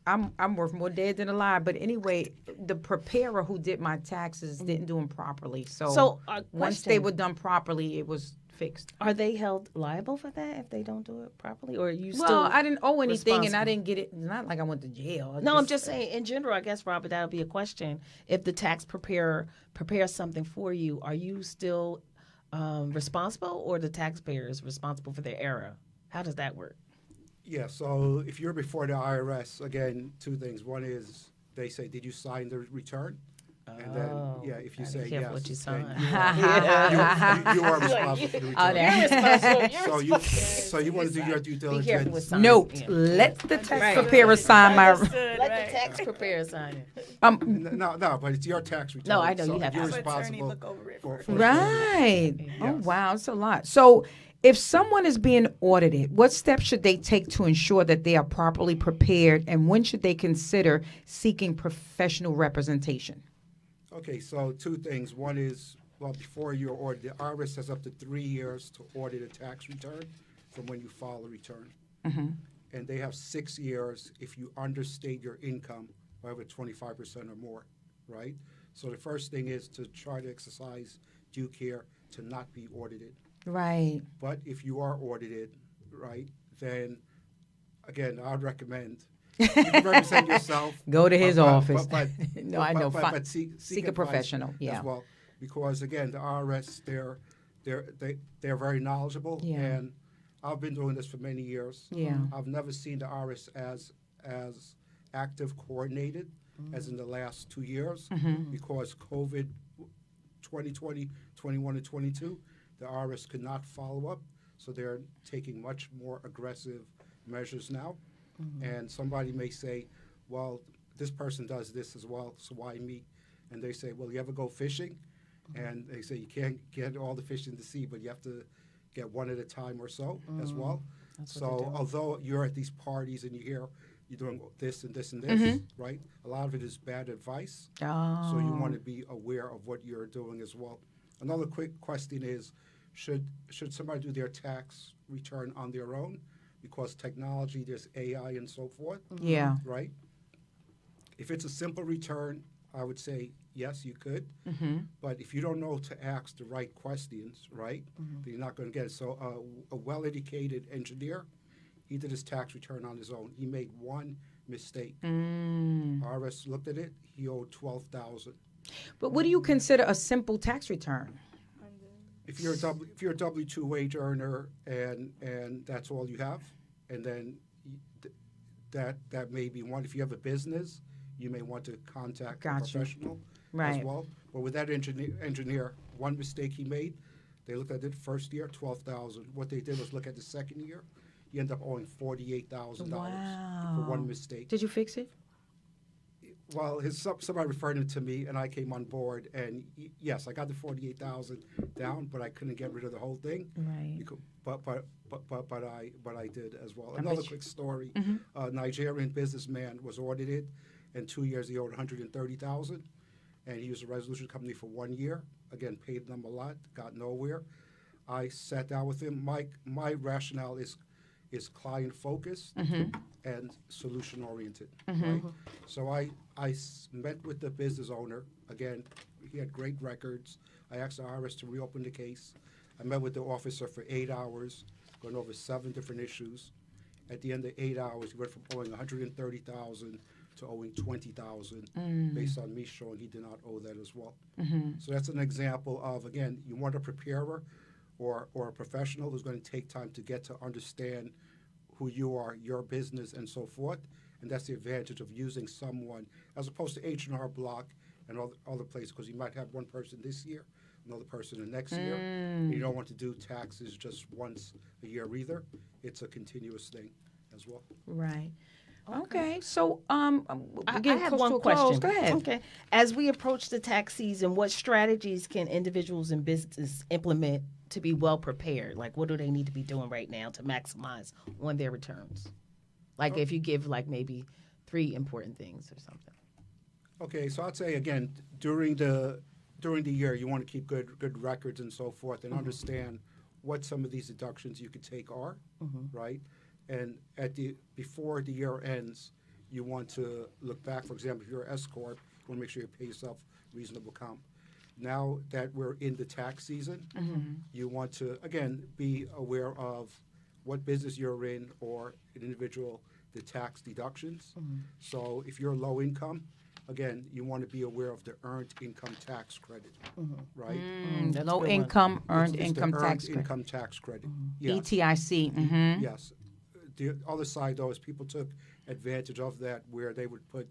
I'm worth more dead than alive. But anyway, the preparer who did my taxes didn't do them properly. So once they question. were done properly, it was fixed. Are they held liable for that if they don't do it properly, or are you Well, still? I didn't owe anything, and I responsible? didn't get it. It's not like I went to jail. No, I'm just saying in general. I guess Robert, that'll be a question. If the tax preparer prepares something for you, are you still responsible, or the taxpayer is responsible for their error? How does that work? Yeah, so if you're before the IRS, again, two things. One is they say, did you sign the return? And then, yeah, if you gotta say be careful yes, what you then sign. you are responsible for the return. So you want to do your due Be careful with diligence. signing. Note, Yeah. let the tax Right. preparer sign my. Let the tax preparer sign it. No, but it's your tax return. No, I know, so you have you're to. responsible Look over it. for Right. Oh, Yes. wow. It's a lot. So, if someone is being audited, what steps should they take to ensure that they are properly prepared, and when should they consider seeking professional representation? Okay, so two things. One is, well, before you're audited, the IRS has up to 3 years to audit a tax return from when you file a return. And they have 6 years if you understate your income by over 25% or more, right? So the first thing is to try to exercise due care to not be audited. Right. But if you are audited, right, then, again, I would recommend you can represent yourself. Go to his office. No, I know. But seek a advice professional, yeah. as well, because again, the IRS they're very knowledgeable, Yeah. and I've been doing this for many years. Yeah. I've never seen the IRS as active, coordinated as in the last 2 years, because COVID 2020, 21, and 22, the IRS could not follow up, so they're taking much more aggressive measures now. And somebody may say, well, this person does this as well, so why me? And they say, well, you ever go fishing? And they say you can't get all the fish in the sea, but you have to get one at a time or so as well. That's what they're So doing. although you're at these parties and you hear you're doing this and this and this, right? A lot of it is bad advice. Oh. So you want to be aware of what you're doing as well. Another quick question is, should somebody do their tax return on their own? Because technology, there's AI and so forth, Yeah. right? If it's a simple return, I would say yes, you could. But if you don't know to ask the right questions, right, then you're not going to get it. So a well-educated engineer, he did his tax return on his own. He made one mistake. IRS looked at it. He owed $12,000. But what do you consider a simple tax return? If you're a W-2 wage earner and that's all you have, and then that may be one. If you have a business, you may want to contact a Gotcha. professional Right. as well. But with that engineer, one mistake he made, they looked at it first year, $12,000. What they did was look at the second year. He ended up owing $48,000 for one mistake. Did you fix it? Well, somebody referred him to me, and I came on board. And yes, I got the 48,000 down, but I couldn't get rid of the whole thing. Right. But I did as well. I Another bet you- quick story: a Nigerian businessman was audited. In 2 years, he owed 130,000, and he used a resolution company for 1 year. Again, paid them a lot, got nowhere. I sat down with him. My rationale is client focused and solution oriented. Right? So I met with the business owner. Again, he had great records. I asked the IRS to reopen the case. I met with the officer for 8 hours, going over 7 different issues. At the end of 8 hours, he went from owing 130,000 to owing 20,000, based on me showing he did not owe that as well. So that's an example of, again, you want a preparer or a professional who's going to take time to get to understand who you are, your business, and so forth. And that's the advantage of using someone as opposed to H&R Block and other places, because you might have one person this year, another person the next year. And you don't want to do taxes just once a year either. It's a continuous thing as well. Right. Okay. So, I again, have close one to a close. question. Go ahead. Okay. As we approach the tax season, what strategies can individuals and businesses implement to be well prepared? Like, what do they need to be doing right now to maximize on their returns? Like, if you give like maybe 3 important things or something. Okay, so I'd say again, during the year, you want to keep good records and so forth, and understand what some of these deductions you could take are, right? And before the year ends, you want to look back. For example, if you're an S corp, you want to make sure you pay yourself reasonable comp. Now that we're in the tax season, you want to again be aware of what business you're in or an individual, the tax deductions. So if you're low income, again, you want to be aware of the earned income tax credit, right? That's a Low good one. income earned It's income the tax earned credit. income tax credit. Yes. ETIC. Yes. The other side, though, is people took advantage of that where they would put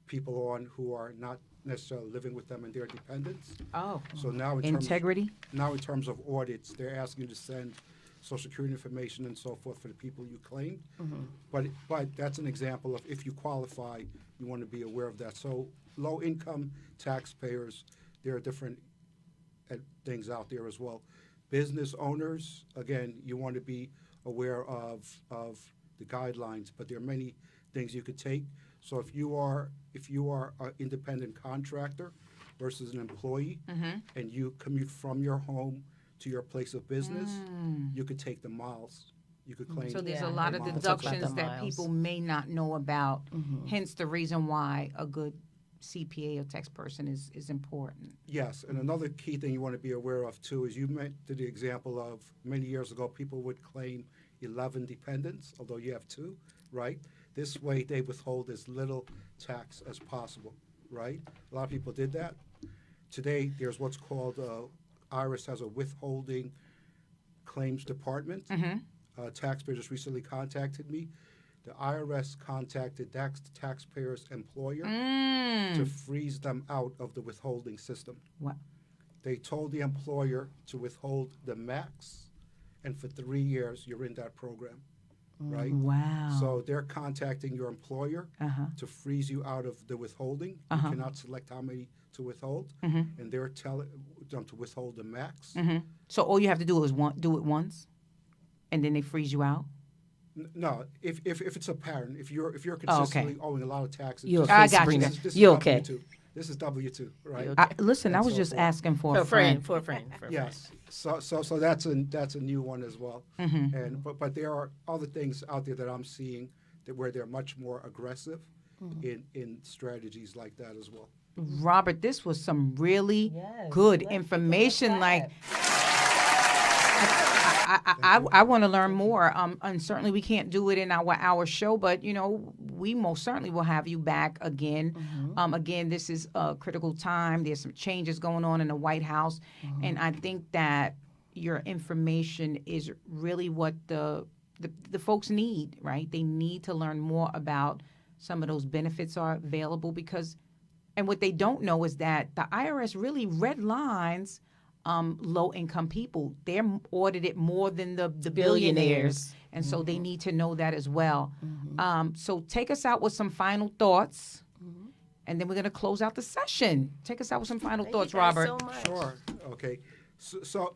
people on who are not necessarily living with them and their dependents. Oh. So now Integrity. in terms of audits, they're asking you to send Social Security information and so forth for the people you claimed. But that's an example of if you qualify, you want to be aware of that. So low-income taxpayers, there are different things out there as well. Business owners, again, you want to be aware of the guidelines, but there are many things you could take. So if you are an independent contractor versus an employee, and you commute from your home to your place of business, you could take the miles. You could claim. So there's Yeah. a lot of Miles. deductions the that miles. people may not know about. Hence the reason why a good CPA or tax person is important. Yes, and another key thing you want to be aware of too is you meant to the example of many years ago people would claim 11 dependents, although you have 2, right? This way they withhold as little tax as possible, right? A lot of people did that. Today there's what's called IRS has a withholding claims department. Taxpayer just recently contacted me. The IRS contacted the taxpayer's employer to freeze them out of the withholding system. What? They told the employer to withhold the max, and for 3 years you're in that program, right? Wow. So they're contacting your employer to freeze you out of the withholding. You cannot select how many to withhold, and they're them to withhold the max. So all you have to do is do it once, and then they freeze you out. No, if it's a pattern, if you're consistently owing a lot of taxes, You just- okay, I got you. Sabrina? This is You okay? W2. This is W2, right? You okay? Listen, I And was so just forth. asking for For a friend. For a friend. Yes. So that's a new one as well. And but there are other things out there that I'm seeing where they're much more aggressive in strategies like that as well. Robert, this was some really Yes, good let's information. give it a Like, clap. I want to learn more. And certainly we can't do it in our show, but we most certainly will have you back again. Again, this is a critical time. There's some changes going on in the White House, and I think that your information is really what the folks need. Right? They need to learn more about some of those benefits are available because. And what they don't know is that the IRS really redlines low-income people. They're audited more than the billionaires. And so they need to know that as well. So take us out with some final thoughts, and then we're going to close out the session. Take us out with some final thoughts, you guys Robert. so much. Sure. Okay. So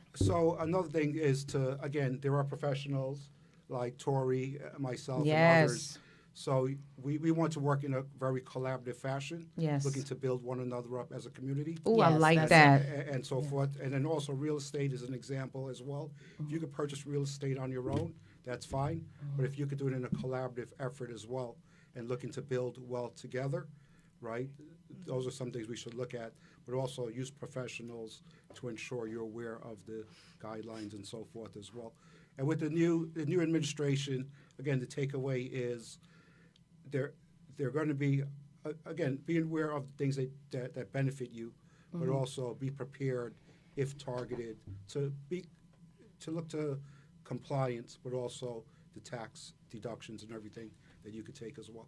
another thing is again, there are professionals like Tori, myself, and others. So we want to work in a very collaborative fashion. Yes. Looking to build one another up as a community. Oh, I Yes, like that's that. And so forth. And then also real estate is an example as well. If you could purchase real estate on your own, that's fine. But if you could do it in a collaborative effort as well and looking to build wealth together, right? Those are some things we should look at. But also use professionals to ensure you're aware of the guidelines and so forth as well. And with the new administration, again, the takeaway is they're going to be, again, be aware of things that benefit you, but also be prepared, if targeted, to look to compliance, but also the tax deductions and everything that you could take as well.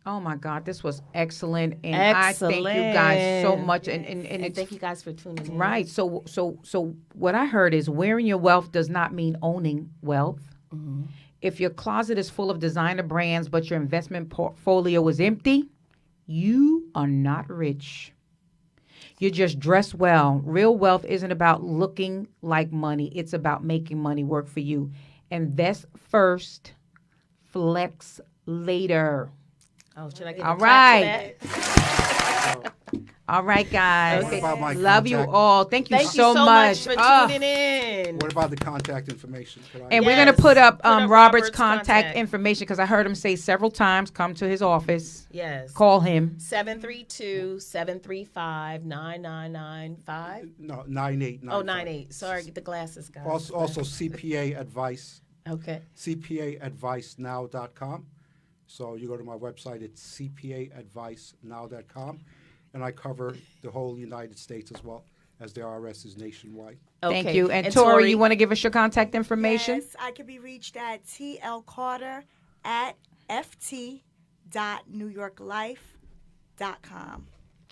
Oh my God, this was excellent, and I thank you guys so much. And And thank you guys for tuning in. right. So what I heard is wearing your wealth does not mean owning wealth. If your closet is full of designer brands, but your investment portfolio is empty, you are not rich. You're just dressed well. Real wealth isn't about looking like money. It's about making money work for you. Invest first, flex later. Oh, should I get All a clap for right. that? All right, guys. What about my Love you contact- all. Thank you Thank so you so much for Oh. tuning in. What about the contact information? And we're going to put up Robert's contact information because I heard him say several times, come to his office, Yes. call him. 732-735-9995. No, 9895. Oh, 98. Sorry, get the glasses, guys. Also CPA advice, Okay. CPAadvicenow.com. So you go to my website, it's CPAadvicenow.com. And I cover the whole United States as well as the IRS is nationwide. Thank Okay. you. And Tori, you want to give us your contact information? Yes, I can be reached at tlcarter@ft.newyorklife.com.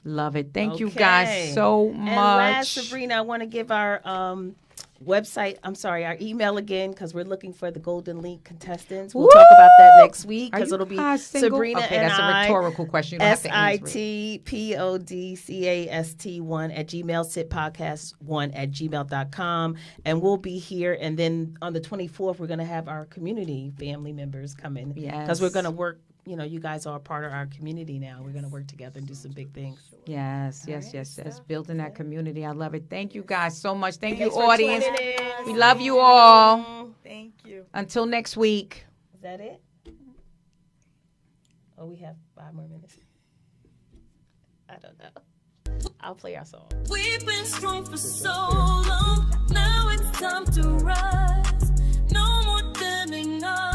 Love it. Thank you Okay. guys so much. And last, Sabrina, I want to give our website, our email again, because we're looking for the Golden Link contestants. We'll talk about that next week Are because you it'll be guys single? Sabrina Okay, and that's I. a rhetorical question. You don't have to answer it. SITPODCAST1@gmail.com. And we'll be here. And then on the 24th, we're going to have our community family members come in. Because we're Yes. going to work. You guys are part of our community now. We're going to work together and do some big things. Yes. Building that community. I love it. Thank you guys so much. Thank you, Thanks for audience. tuning in. We love you all. Thank you. Until next week. Is that it? Oh, we have 5 more minutes. I don't know. I'll play our song. We've been strong for so long. Now it's time to rise. No more dimming us.